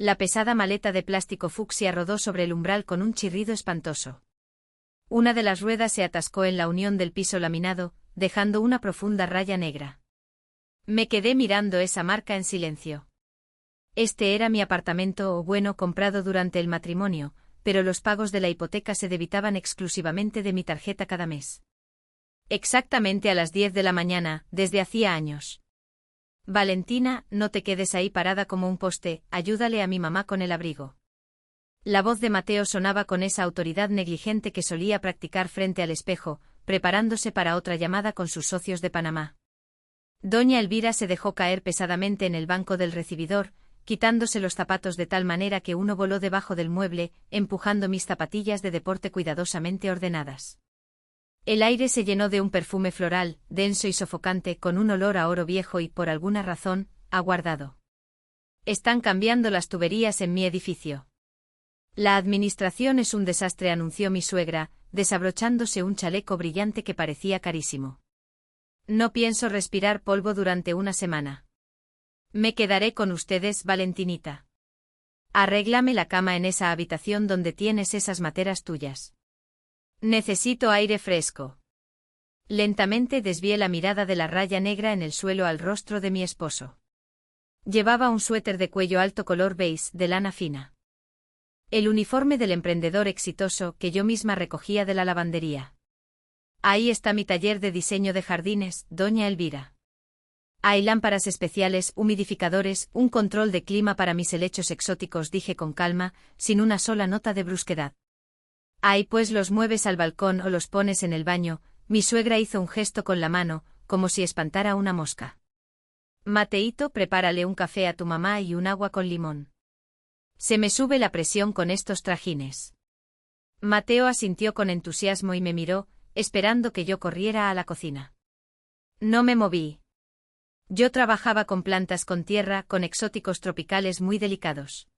La pesada maleta de plástico fucsia rodó sobre el umbral con un chirrido espantoso. Una de las ruedas se atascó en la unión del piso laminado, dejando una profunda raya negra. Me quedé mirando esa marca en silencio. Este era mi apartamento, o bueno, comprado durante el matrimonio, pero los pagos de la hipoteca se debitaban exclusivamente de mi tarjeta cada mes. Exactamente a las 10 de la mañana, desde hacía años. Valentina, no te quedes ahí parada como un poste, ayúdale a mi mamá con el abrigo. La voz de Mateo sonaba con esa autoridad negligente que solía practicar frente al espejo, preparándose para otra llamada con sus socios de Panamá. Doña Elvira se dejó caer pesadamente en el banco del recibidor, quitándose los zapatos de tal manera que uno voló debajo del mueble, empujando mis zapatillas de deporte cuidadosamente ordenadas. El aire se llenó de un perfume floral, denso y sofocante, con un olor a oro viejo y, por alguna razón, aguardado. Están cambiando las tuberías en mi edificio. La administración es un desastre, anunció mi suegra, desabrochándose un chaleco brillante que parecía carísimo. No pienso respirar polvo durante una semana. Me quedaré con ustedes, Valentinita. Arréglame la cama en esa habitación donde tienes esas materas tuyas. Necesito aire fresco. Lentamente desvié la mirada de la raya negra en el suelo al rostro de mi esposo. Llevaba un suéter de cuello alto color beige de lana fina. El uniforme del emprendedor exitoso que yo misma recogía de la lavandería. Ahí está mi taller de diseño de jardines, doña Elvira. Hay lámparas especiales, humidificadores, un control de clima para mis helechos exóticos, dije con calma, sin una sola nota de brusquedad. Ahí pues los mueves al balcón o los pones en el baño. Mi suegra hizo un gesto con la mano, como si espantara una mosca. Mateíto, prepárale un café a tu mamá y un agua con limón. Se me sube la presión con estos trajines. Mateo asintió con entusiasmo y me miró, esperando que yo corriera a la cocina. No me moví. Yo trabajaba con plantas con tierra, con exóticos tropicales muy delicados.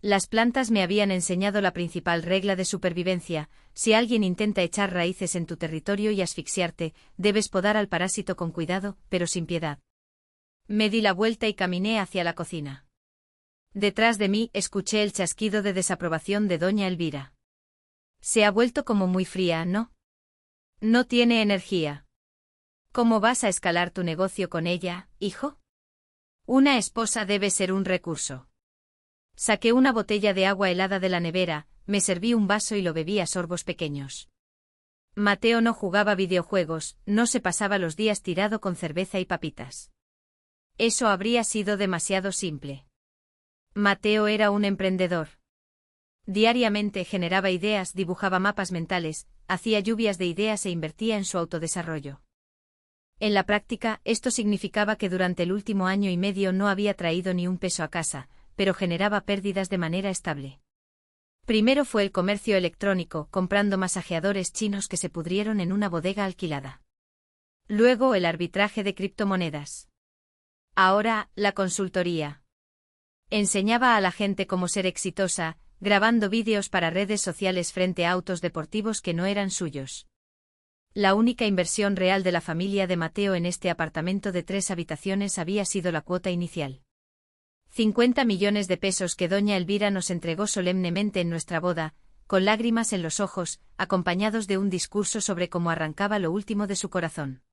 Las plantas me habían enseñado la principal regla de supervivencia: si alguien intenta echar raíces en tu territorio y asfixiarte, debes podar al parásito con cuidado, pero sin piedad. Me di la vuelta y caminé hacia la cocina. Detrás de mí escuché el chasquido de desaprobación de doña Elvira. Se ha vuelto como muy fría, ¿no? No tiene energía. ¿Cómo vas a escalar tu negocio con ella, hijo? Una esposa debe ser un recurso. Saqué una botella de agua helada de la nevera, me serví un vaso y lo bebí a sorbos pequeños. Mateo no jugaba videojuegos, no se pasaba los días tirado con cerveza y papitas. Eso habría sido demasiado simple. Mateo era un emprendedor. Diariamente generaba ideas, dibujaba mapas mentales, hacía lluvias de ideas e invertía en su autodesarrollo. En la práctica, esto significaba que durante el último año y medio no había traído ni un peso a casa, pero generaba pérdidas de manera estable. Primero fue el comercio electrónico, comprando masajeadores chinos que se pudrieron en una bodega alquilada. Luego el arbitraje de criptomonedas. Ahora, la consultoría. Enseñaba a la gente cómo ser exitosa, grabando vídeos para redes sociales frente a autos deportivos que no eran suyos. La única inversión real de la familia de Mateo en este apartamento de 3 habitaciones había sido la cuota inicial. 50 millones de pesos que doña Elvira nos entregó solemnemente en nuestra boda, con lágrimas en los ojos, acompañados de un discurso sobre cómo arrancaba lo último de su corazón.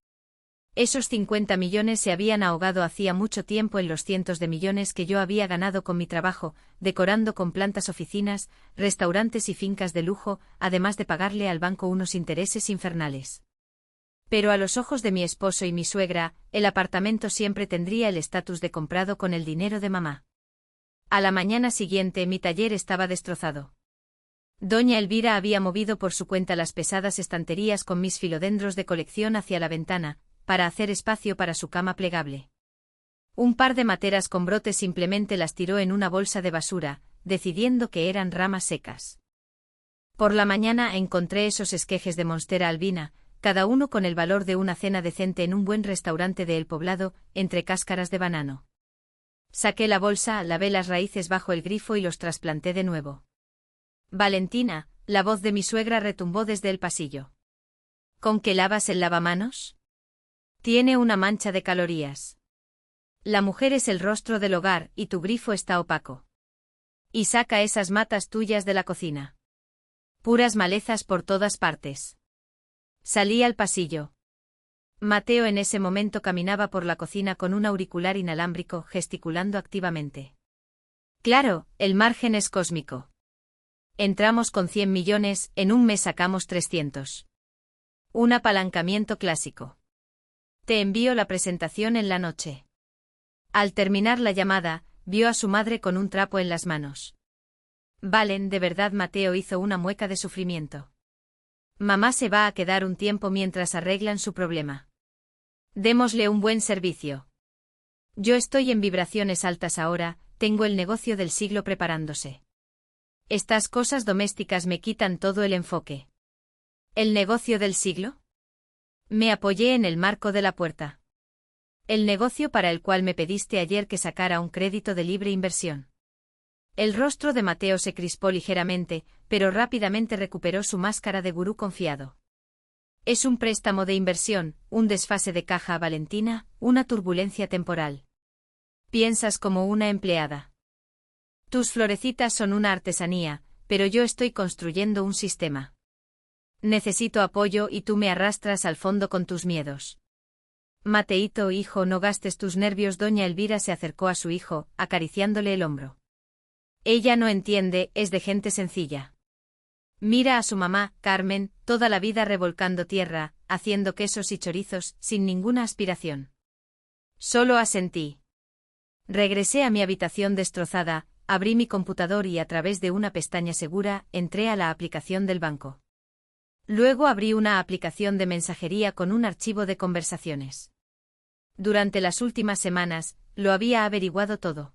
Esos 50 millones se habían ahogado hacía mucho tiempo en los cientos de millones que yo había ganado con mi trabajo, decorando con plantas oficinas, restaurantes y fincas de lujo, además de pagarle al banco unos intereses infernales. Pero a los ojos de mi esposo y mi suegra, el apartamento siempre tendría el estatus de comprado con el dinero de mamá. A la mañana siguiente mi taller estaba destrozado. Doña Elvira había movido por su cuenta las pesadas estanterías con mis filodendros de colección hacia la ventana, para hacer espacio para su cama plegable. Un par de materas con brotes simplemente las tiró en una bolsa de basura, decidiendo que eran ramas secas. Por la mañana encontré esos esquejes de Monstera albina, cada uno con el valor de una cena decente en un buen restaurante de El Poblado, entre cáscaras de banano. Saqué la bolsa, lavé las raíces bajo el grifo y los trasplanté de nuevo. Valentina, la voz de mi suegra retumbó desde el pasillo. ¿Con qué lavas el lavamanos? Tiene una mancha de calorías. La mujer es el rostro del hogar y tu grifo está opaco. Y saca esas matas tuyas de la cocina. Puras malezas por todas partes. Salí al pasillo. Mateo en ese momento caminaba por la cocina con un auricular inalámbrico, gesticulando activamente. Claro, el margen es cósmico. Entramos con 100 millones, en un mes sacamos 300. Un apalancamiento clásico. Te envío la presentación en la noche. Al terminar la llamada, vio a su madre con un trapo en las manos. Valen, de verdad. Mateo hizo una mueca de sufrimiento. Mamá se va a quedar un tiempo mientras arreglan su problema. Démosle un buen servicio. Yo estoy en vibraciones altas ahora, tengo el negocio del siglo preparándose. Estas cosas domésticas me quitan todo el enfoque. ¿El negocio del siglo? Me apoyé en el marco de la puerta. El negocio para el cual me pediste ayer que sacara un crédito de libre inversión. El rostro de Mateo se crispó ligeramente, pero rápidamente recuperó su máscara de gurú confiado. Es un préstamo de inversión, un desfase de caja, Valentina, una turbulencia temporal. Piensas como una empleada. Tus florecitas son una artesanía, pero yo estoy construyendo un sistema. Necesito apoyo y tú me arrastras al fondo con tus miedos. Mateito, hijo, no gastes tus nervios. Doña Elvira se acercó a su hijo, acariciándole el hombro. Ella no entiende, es de gente sencilla. Mira a su mamá, Carmen, toda la vida revolcando tierra, haciendo quesos y chorizos, sin ninguna aspiración. Solo asentí. Regresé a mi habitación destrozada, abrí mi computador y a través de una pestaña segura, entré a la aplicación del banco. Luego abrí una aplicación de mensajería con un archivo de conversaciones. Durante las últimas semanas, lo había averiguado todo.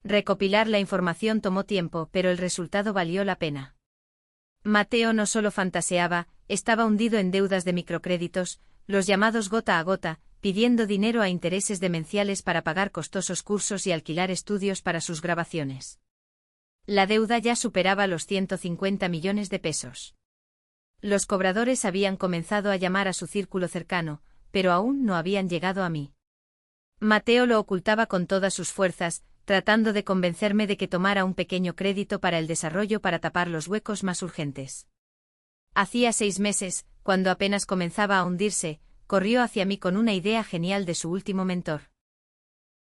Recopilar la información tomó tiempo, pero el resultado valió la pena. Mateo no solo fantaseaba, estaba hundido en deudas de microcréditos, los llamados gota a gota, pidiendo dinero a intereses demenciales para pagar costosos cursos y alquilar estudios para sus grabaciones. La deuda ya superaba los 150 millones de pesos. Los cobradores habían comenzado a llamar a su círculo cercano, pero aún no habían llegado a mí. Mateo lo ocultaba con todas sus fuerzas, tratando de convencerme de que tomara un pequeño crédito para el desarrollo para tapar los huecos más urgentes. Hacía 6 meses, cuando apenas comenzaba a hundirse, corrió hacia mí con una idea genial de su último mentor.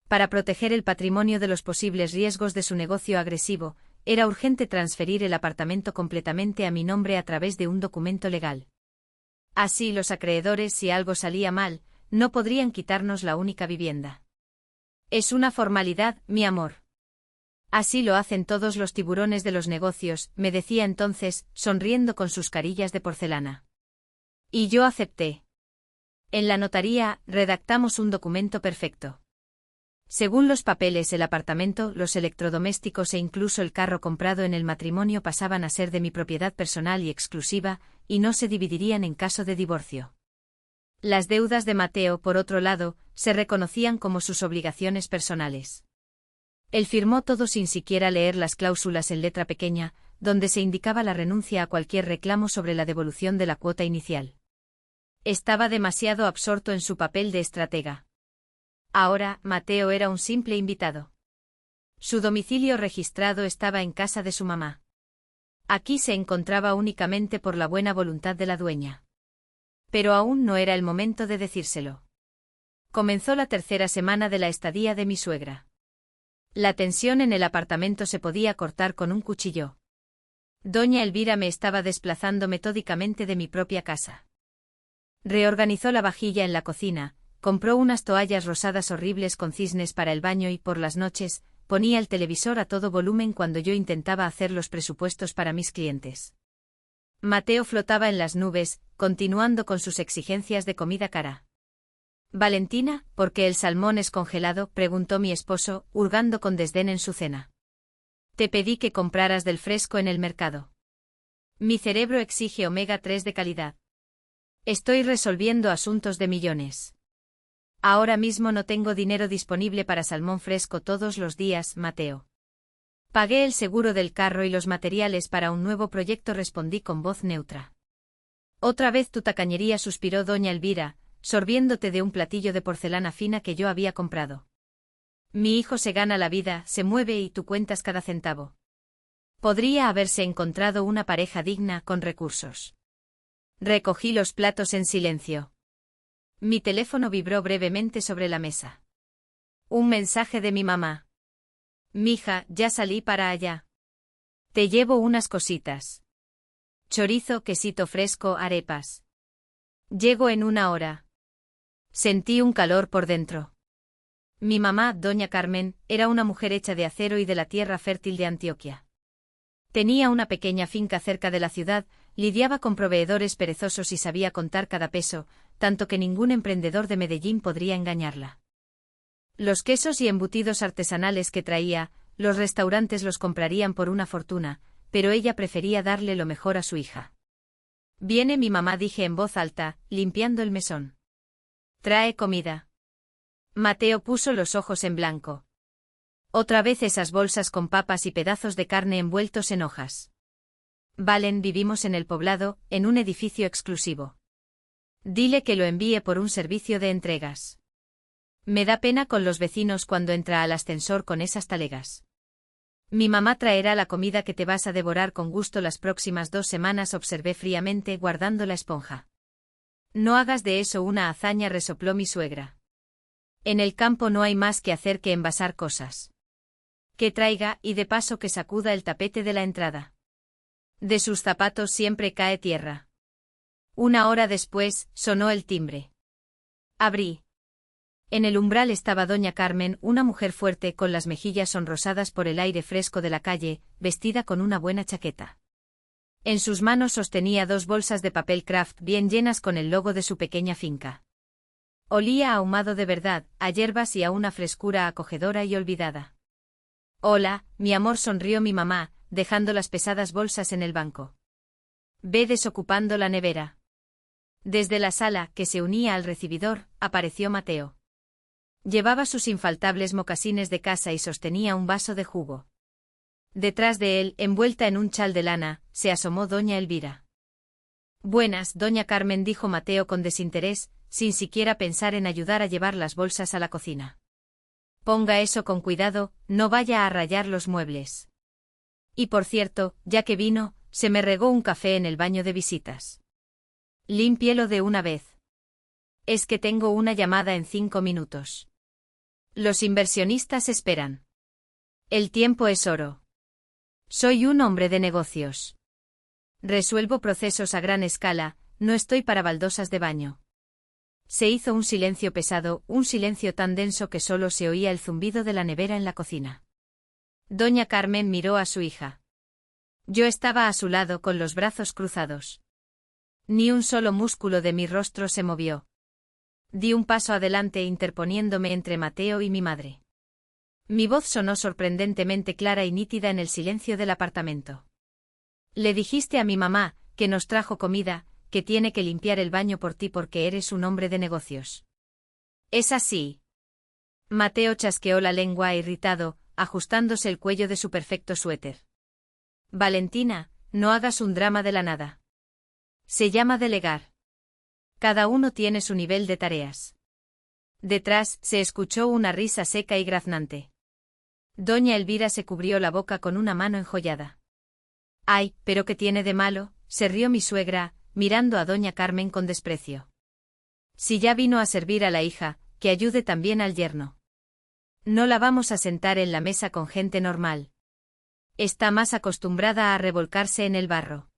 Para proteger el patrimonio de los posibles riesgos de su negocio agresivo, era urgente transferir el apartamento completamente a mi nombre a través de un documento legal. Así los acreedores, si algo salía mal, no podrían quitarnos la única vivienda. Es una formalidad, mi amor. Así lo hacen todos los tiburones de los negocios, me decía entonces, sonriendo con sus carillas de porcelana. Y yo acepté. En la notaría, redactamos un documento perfecto. Según los papeles, el apartamento, los electrodomésticos e incluso el carro comprado en el matrimonio pasaban a ser de mi propiedad personal y exclusiva, y no se dividirían en caso de divorcio. Las deudas de Mateo, por otro lado, se reconocían como sus obligaciones personales. Él firmó todo sin siquiera leer las cláusulas en letra pequeña, donde se indicaba la renuncia a cualquier reclamo sobre la devolución de la cuota inicial. Estaba demasiado absorto en su papel de estratega. Ahora, Mateo era un simple invitado. Su domicilio registrado estaba en casa de su mamá. Aquí se encontraba únicamente por la buena voluntad de la dueña. Pero aún no era el momento de decírselo. Comenzó la tercera semana de la estadía de mi suegra. La tensión en el apartamento se podía cortar con un cuchillo. Doña Elvira me estaba desplazando metódicamente de mi propia casa. Reorganizó la vajilla en la cocina, compró unas toallas rosadas horribles con cisnes para el baño y por las noches, ponía el televisor a todo volumen cuando yo intentaba hacer los presupuestos para mis clientes. Mateo flotaba en las nubes, continuando con sus exigencias de comida cara. Valentina, ¿por qué el salmón es congelado?, preguntó mi esposo, hurgando con desdén en su cena. Te pedí que compraras del fresco en el mercado. Mi cerebro exige omega 3 de calidad. Estoy resolviendo asuntos de millones. Ahora mismo no tengo dinero disponible para salmón fresco todos los días, Mateo. Pagué el seguro del carro y los materiales para un nuevo proyecto, respondí con voz neutra. Otra vez tu tacañería, suspiró doña Elvira, sorbiéndote de un platillo de porcelana fina que yo había comprado. Mi hijo se gana la vida, se mueve y tú cuentas cada centavo. Podría haberse encontrado una pareja digna con recursos. Recogí los platos en silencio. Mi teléfono vibró brevemente sobre la mesa. Un mensaje de mi mamá. Mija, ya salí para allá. Te llevo unas cositas. Chorizo, quesito fresco, arepas. Llego en 1 hora. Sentí un calor por dentro. Mi mamá, doña Carmen, era una mujer hecha de acero y de la tierra fértil de Antioquia. Tenía una pequeña finca cerca de la ciudad, lidiaba con proveedores perezosos y sabía contar cada peso, tanto que ningún emprendedor de Medellín podría engañarla. Los quesos y embutidos artesanales que traía, los restaurantes los comprarían por una fortuna, pero ella prefería darle lo mejor a su hija. Viene mi mamá, dije en voz alta, limpiando el mesón. Trae comida. Mateo puso los ojos en blanco. Otra vez esas bolsas con papas y pedazos de carne envueltos en hojas. Valen, vivimos en el poblado, en un edificio exclusivo. Dile que lo envíe por un servicio de entregas. Me da pena con los vecinos cuando entra al ascensor con esas talegas. Mi mamá traerá la comida que te vas a devorar con gusto las próximas 2 semanas, observé fríamente, guardando la esponja. No hagas de eso una hazaña, resopló mi suegra. En el campo no hay más que hacer que envasar cosas. Que traiga, y de paso que sacuda el tapete de la entrada. De sus zapatos siempre cae tierra. 1 hora después, sonó el timbre. Abrí. En el umbral estaba doña Carmen, una mujer fuerte con las mejillas sonrosadas por el aire fresco de la calle, vestida con una buena chaqueta. En sus manos sostenía 2 bolsas de papel craft bien llenas con el logo de su pequeña finca. Olía a ahumado de verdad, a hierbas y a una frescura acogedora y olvidada. Hola, mi amor, sonrió mi mamá, dejando las pesadas bolsas en el banco. Ve desocupando la nevera. Desde la sala, que se unía al recibidor, apareció Mateo. Llevaba sus infaltables mocasines de casa y sostenía un vaso de jugo. Detrás de él, envuelta en un chal de lana, se asomó doña Elvira. Buenas, doña Carmen, dijo Mateo con desinterés, sin siquiera pensar en ayudar a llevar las bolsas a la cocina. Ponga eso con cuidado, no vaya a rayar los muebles. Y por cierto, ya que vino, se me regó un café en el baño de visitas. Límpielo de una vez. Es que tengo una llamada en 5 minutos. Los inversionistas esperan. El tiempo es oro. Soy un hombre de negocios. Resuelvo procesos a gran escala, no estoy para baldosas de baño. Se hizo un silencio pesado, un silencio tan denso que solo se oía el zumbido de la nevera en la cocina. Doña Carmen miró a su hija. Yo estaba a su lado con los brazos cruzados. Ni un solo músculo de mi rostro se movió. Di un paso adelante interponiéndome entre Mateo y mi madre. Mi voz sonó sorprendentemente clara y nítida en el silencio del apartamento. Le dijiste a mi mamá, que nos trajo comida, que tiene que limpiar el baño por ti porque eres un hombre de negocios. ¿Es así? Mateo chasqueó la lengua irritado, ajustándose el cuello de su perfecto suéter. Valentina, no hagas un drama de la nada. Se llama delegar. Cada uno tiene su nivel de tareas. Detrás, se escuchó una risa seca y graznante. Doña Elvira se cubrió la boca con una mano enjollada. Ay, pero ¿qué tiene de malo?, se rió mi suegra, mirando a doña Carmen con desprecio. Si ya vino a servir a la hija, que ayude también al yerno. No la vamos a sentar en la mesa con gente normal. Está más acostumbrada a revolcarse en el barro.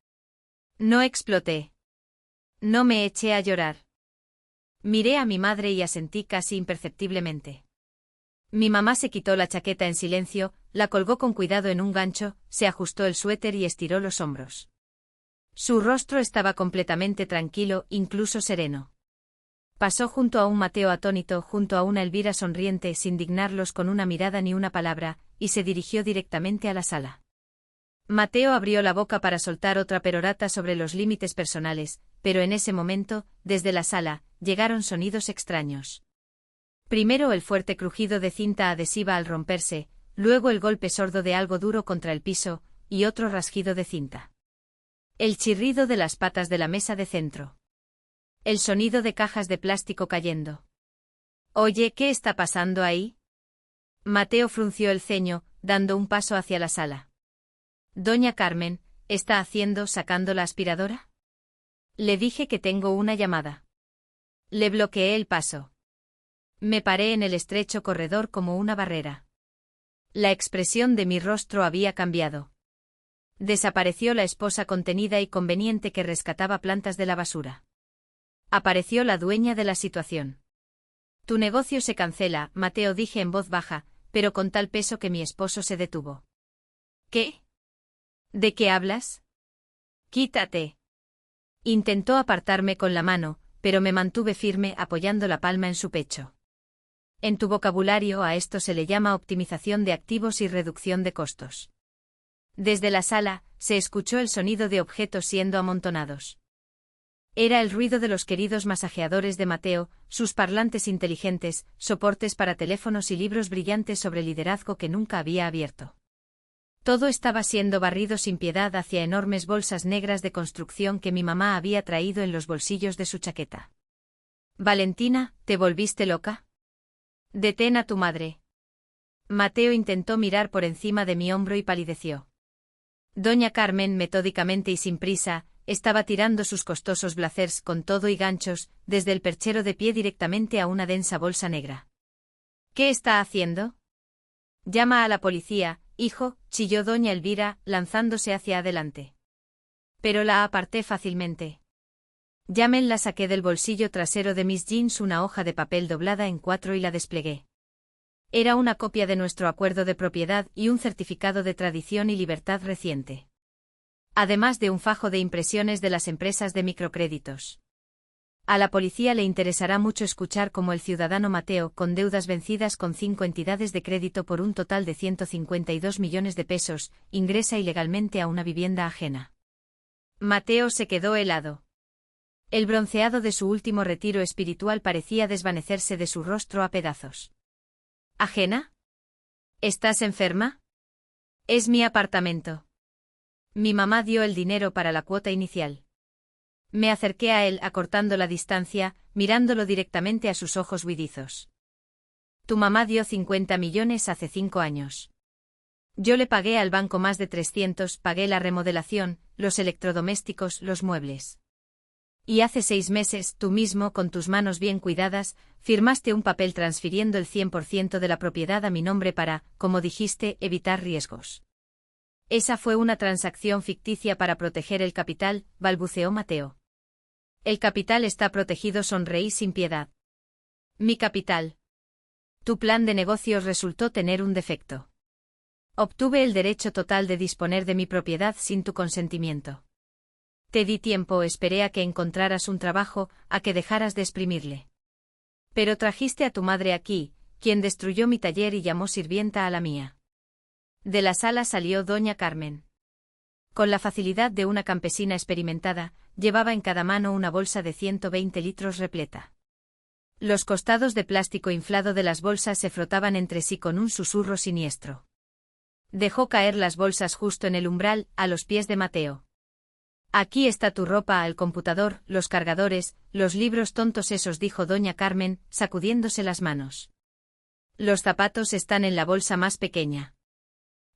No exploté. No me eché a llorar. Miré a mi madre y asentí casi imperceptiblemente. Mi mamá se quitó la chaqueta en silencio, la colgó con cuidado en un gancho, se ajustó el suéter y estiró los hombros. Su rostro estaba completamente tranquilo, incluso sereno. Pasó junto a un Mateo atónito, junto a una Elvira sonriente, sin dignarlos con una mirada ni una palabra, y se dirigió directamente a la sala. Mateo abrió la boca para soltar otra perorata sobre los límites personales, pero en ese momento, desde la sala, llegaron sonidos extraños. Primero el fuerte crujido de cinta adhesiva al romperse, luego el golpe sordo de algo duro contra el piso, y otro rasguido de cinta. El chirrido de las patas de la mesa de centro. El sonido de cajas de plástico cayendo. Oye, ¿qué está pasando ahí? Mateo frunció el ceño, dando un paso hacia la sala. Doña Carmen, ¿está sacando la aspiradora? Le dije que tengo una llamada. Le bloqueé el paso. Me paré en el estrecho corredor como una barrera. La expresión de mi rostro había cambiado. Desapareció la esposa contenida y conveniente que rescataba plantas de la basura. Apareció la dueña de la situación. Tu negocio se cancela, Mateo, dije en voz baja, pero con tal peso que mi esposo se detuvo. ¿Qué? ¿De qué hablas? Quítate. Intentó apartarme con la mano, pero me mantuve firme apoyando la palma en su pecho. En tu vocabulario a esto se le llama optimización de activos y reducción de costos. Desde la sala, se escuchó el sonido de objetos siendo amontonados. Era el ruido de los queridos masajeadores de Mateo, sus parlantes inteligentes, soportes para teléfonos y libros brillantes sobre liderazgo que nunca había abierto. Todo estaba siendo barrido sin piedad hacia enormes bolsas negras de construcción que mi mamá había traído en los bolsillos de su chaqueta. Valentina, ¿te volviste loca? Detén a tu madre. Mateo intentó mirar por encima de mi hombro y palideció. Doña Carmen, metódicamente y sin prisa, estaba tirando sus costosos blazers con todo y ganchos, desde el perchero de pie directamente a una densa bolsa negra. ¿Qué está haciendo? Llama a la policía, hijo, chilló doña Elvira, lanzándose hacia adelante. Pero la aparté fácilmente. La saqué del bolsillo trasero de mis jeans una hoja de papel doblada en 4 y la desplegué. Era una copia de nuestro acuerdo de propiedad y un certificado de tradición y libertad reciente. Además de un fajo de impresiones de las empresas de microcréditos. A la policía le interesará mucho escuchar cómo el ciudadano Mateo, con deudas vencidas con 5 entidades de crédito por un total de 152 millones de pesos, ingresa ilegalmente a una vivienda ajena. Mateo se quedó helado. El bronceado de su último retiro espiritual parecía desvanecerse de su rostro a pedazos. ¿Ajena? ¿Estás enferma? Es mi apartamento. Mi mamá dio el dinero para la cuota inicial. Me acerqué a él acortando la distancia, mirándolo directamente a sus ojos huidizos. Tu mamá dio 50 millones hace 5 años. Yo le pagué al banco más de 300, pagué la remodelación, los electrodomésticos, los muebles. Y hace 6 meses, tú mismo, con tus manos bien cuidadas, firmaste un papel transfiriendo el 100% de la propiedad a mi nombre para, como dijiste, evitar riesgos. Esa fue una transacción ficticia para proteger el capital, balbuceó Mateo. El capital está protegido, sonreí sin piedad. Mi capital. Tu plan de negocios resultó tener un defecto. Obtuve el derecho total de disponer de mi propiedad sin tu consentimiento. Te di tiempo, esperé a que encontraras un trabajo, a que dejaras de exprimirle. Pero trajiste a tu madre aquí, quien destruyó mi taller y llamó sirvienta a la mía. De la sala salió doña Carmen. Con la facilidad de una campesina experimentada, llevaba en cada mano una bolsa de 120 litros repleta. Los costados de plástico inflado de las bolsas se frotaban entre sí con un susurro siniestro. Dejó caer las bolsas justo en el umbral, a los pies de Mateo. Aquí está tu ropa, el computador, los cargadores, los libros tontos esos, dijo doña Carmen, sacudiéndose las manos. Los zapatos están en la bolsa más pequeña.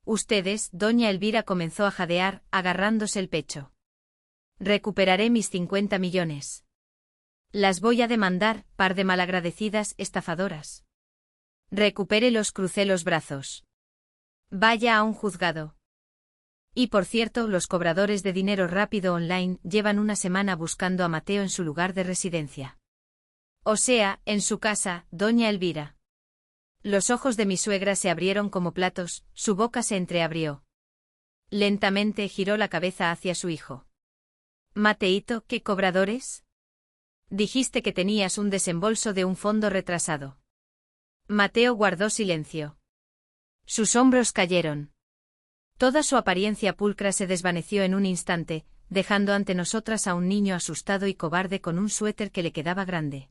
Ustedes, doña Elvira comenzó a jadear, agarrándose el pecho. Recuperaré mis 50 millones. Las voy a demandar, par de malagradecidas estafadoras. Recupérelos, crucé los brazos. Vaya a un juzgado. Y por cierto, los cobradores de dinero rápido online llevan una semana buscando a Mateo en su lugar de residencia. O sea, en su casa, doña Elvira. Los ojos de mi suegra se abrieron como platos, su boca se entreabrió. Lentamente giró la cabeza hacia su hijo. Mateito, ¿qué cobradores? Dijiste que tenías un desembolso de un fondo retrasado. Mateo guardó silencio. Sus hombros cayeron. Toda su apariencia pulcra se desvaneció en un instante, dejando ante nosotras a un niño asustado y cobarde con un suéter que le quedaba grande.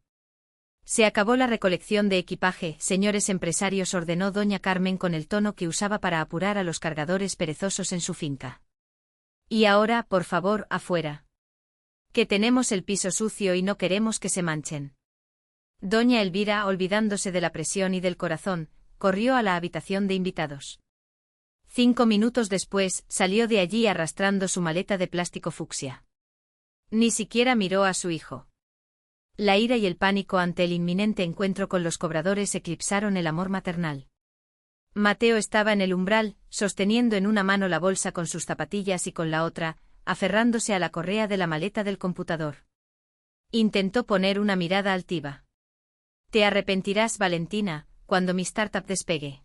Se acabó la recolección de equipaje, señores empresarios, ordenó doña Carmen con el tono que usaba para apurar a los cargadores perezosos en su finca. Y ahora, por favor, afuera. Que tenemos el piso sucio y no queremos que se manchen. Doña Elvira, olvidándose de la presión y del corazón, corrió a la habitación de invitados. 5 minutos después, salió de allí arrastrando su maleta de plástico fucsia. Ni siquiera miró a su hijo. La ira y el pánico ante el inminente encuentro con los cobradores eclipsaron el amor maternal. Mateo estaba en el umbral, sosteniendo en una mano la bolsa con sus zapatillas y con la otra, aferrándose a la correa de la maleta del computador. Intentó poner una mirada altiva. Te arrepentirás, Valentina, cuando mi startup despegue.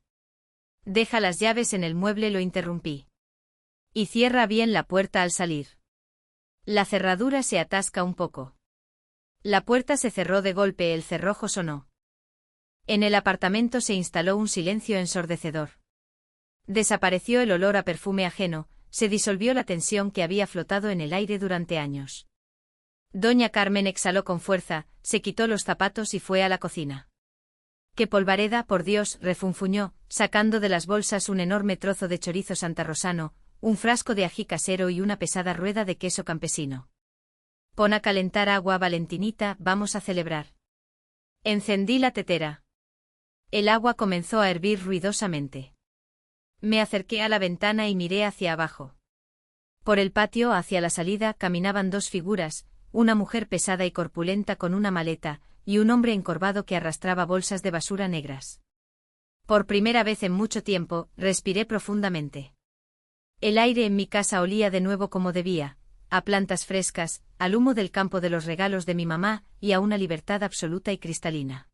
Deja las llaves en el mueble, lo interrumpí. Y cierra bien la puerta al salir. La cerradura se atasca un poco. La puerta se cerró de golpe, el cerrojo sonó. En el apartamento se instaló un silencio ensordecedor. Desapareció el olor a perfume ajeno, se disolvió la tensión que había flotado en el aire durante años. Doña Carmen exhaló con fuerza, se quitó los zapatos y fue a la cocina. ¡Qué polvareda, por Dios!, refunfuñó, sacando de las bolsas un enorme trozo de chorizo santarrosano, un frasco de ají casero y una pesada rueda de queso campesino. Pon a calentar agua, Valentinita, vamos a celebrar. Encendí la tetera. El agua comenzó a hervir ruidosamente. Me acerqué a la ventana y miré hacia abajo. Por el patio hacia la salida caminaban dos figuras, una mujer pesada y corpulenta con una maleta, y un hombre encorvado que arrastraba bolsas de basura negras. Por primera vez en mucho tiempo, respiré profundamente. El aire en mi casa olía de nuevo como debía, a plantas frescas, al humo del campo de los regalos de mi mamá y a una libertad absoluta y cristalina.